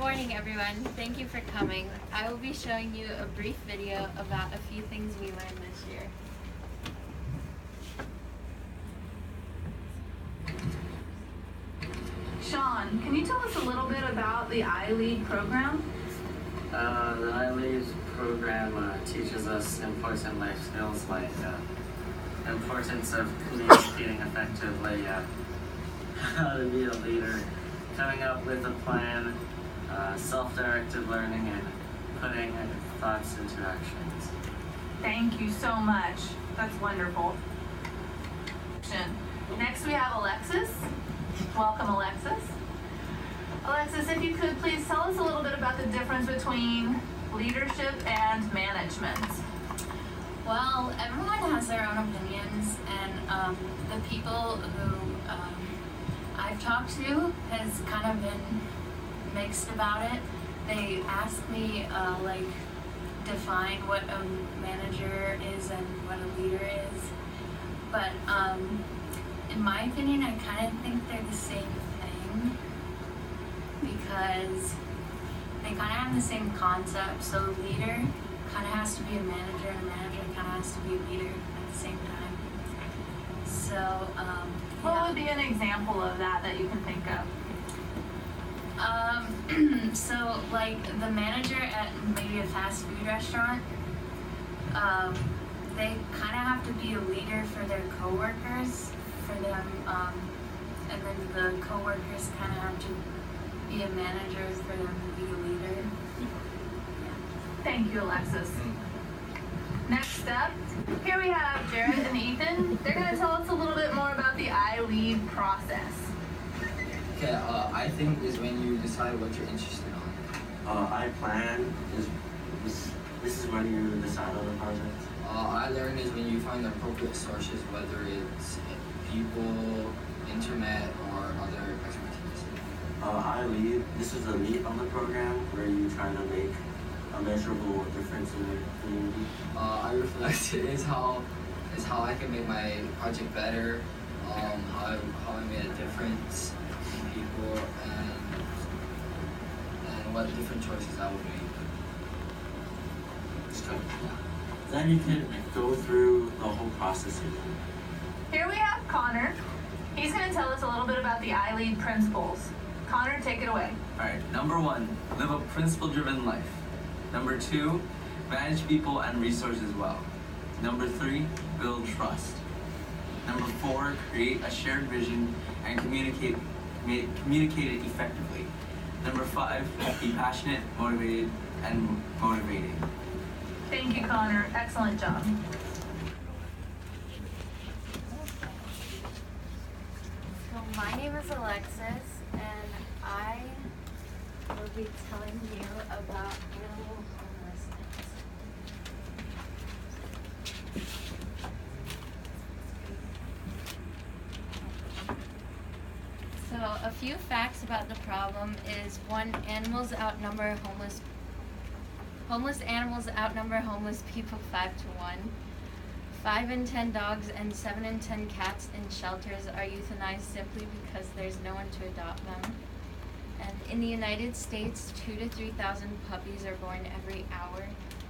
morning, everyone. Thank you for coming. I will be showing you a brief video about a few things we learned this year. Sean, can you tell us a little bit about the iLead program? The iLead program teaches us important life skills like importance of communicating effectively, how to be a leader, coming up with a plan, self-directed learning, and putting thoughts into actions. Thank you so much. That's wonderful. Next we have Alexis. Welcome, Alexis. Alexis, if you could please tell us a little bit about the difference between leadership and management. Well, everyone has their own opinions, and the people who I've talked to has kind of been mixed about it. They asked me define what a manager is and what a leader is, but in my opinion, I kind of think they're the same thing because they kind of have the same concept. So a leader kind of has to be a manager, and a manager kind of has to be a leader at the same time. So, what would be an example of that you can think of? So like the manager at maybe a fast food restaurant, they kind of have to be a leader for their coworkers, for them, and then the coworkers kind of have to be a manager for them to be a leader. Thank you, Alexis. Next up, here we have Jared and Ethan. They're going to tell us a little bit more about the iLead process. Okay, I think is when you decide what you're interested on. I plan is this is when you decide on the project. I learn is when you find the appropriate sources, whether it's people, internet, or other expertise. I lead. This is the lead on the program where you try to make a measurable difference in the community. I reflect is how I can make my project better, how I made a difference in people, and what different choices I would make. Then you can go through the whole process again. Here we have Connor. He's going to tell us a little bit about the iLead principles. Connor, take it away. Alright, number 1, live a principle-driven life. Number 2, manage people and resources well. Number 3, build trust. Number 4, create a shared vision and communicate it effectively. Number 5, be passionate, motivated, and motivating. Thank you, Connor. Excellent job. So my name is Alexis, and I will be telling you about animal homelessness. So a few facts about the problem is 1, homeless animals outnumber homeless people 5 to 1. 5 in 10 dogs and 7 in 10 cats in shelters are euthanized simply because there's no one to adopt them. And in the United States, 2,000 to 3,000 puppies are born every hour.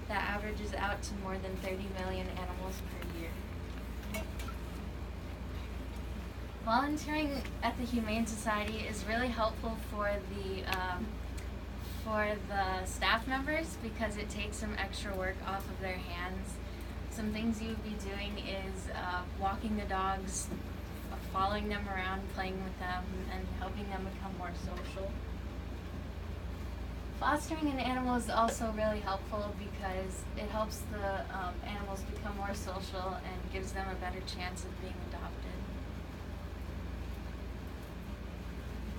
That averages out to more than 30 million animals per year. Volunteering at the Humane Society is really helpful for the staff members because it takes some extra work off of their hands. Some things you would be doing is walking the dogs, following them around, playing with them, and helping them become more social. Fostering an animal is also really helpful because it helps the animals become more social and gives them a better chance of being adopted.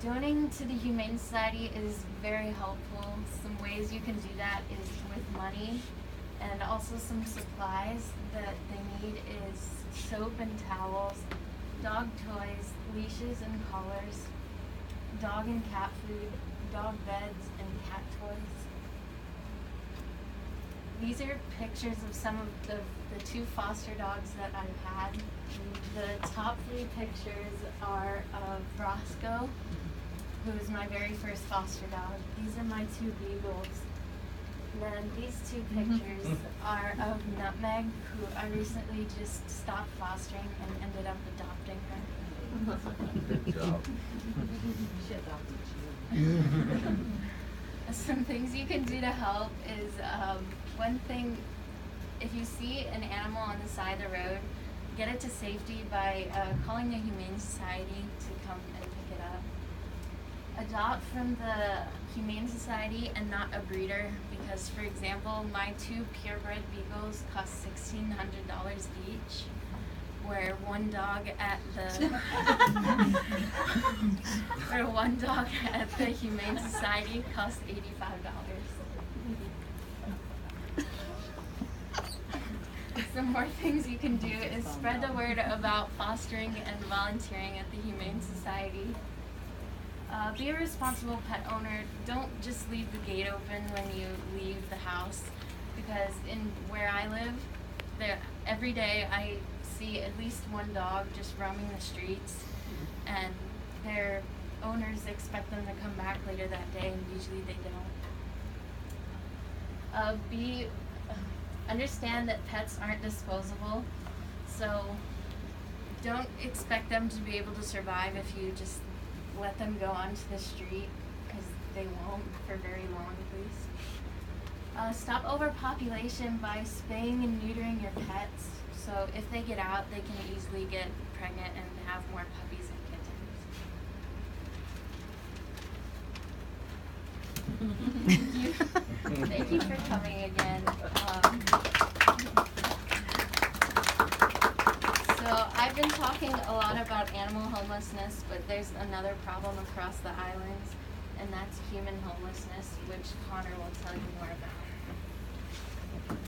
Donating to the Humane Society is very helpful. Some ways you can do that is with money, and also some supplies that they need is soap and towels, dog toys, leashes and collars, dog and cat food, dog beds, and cat toys. These are pictures of some of the 2 foster dogs that I've had. The top 3 pictures are of Roscoe, who is my very first foster dog. These are my two beagles. Then these two pictures are of Nutmeg, who I recently just stopped fostering and ended up adopting her. Good job. She adopted you. Some things you can do to help is one thing, if you see an animal on the side of the road, get it to safety by calling the Humane Society to come and pick it up. Adopt from the Humane Society and not a breeder, because, for example, my two purebred beagles cost $1,600 each, where one dog at the Humane Society costs $85. Some more things you can do is spread the word about fostering and volunteering at the Humane Society. Be a responsible pet owner. Don't just leave the gate open when you leave the house, because in where I live, every day I see at least one dog just roaming the streets, and their owners expect them to come back later that day, and usually they don't. Understand that pets aren't disposable, so don't expect them to be able to survive if you just let them go onto the street, because they won't for very long at least. Stop overpopulation by spaying and neutering your pets, so if they get out, they can easily get pregnant and have more puppies and kittens. Thank you for coming again. So I've been talking a lot about animal homelessness, but there's another problem across the islands, and that's human homelessness, which Connor will tell you more about.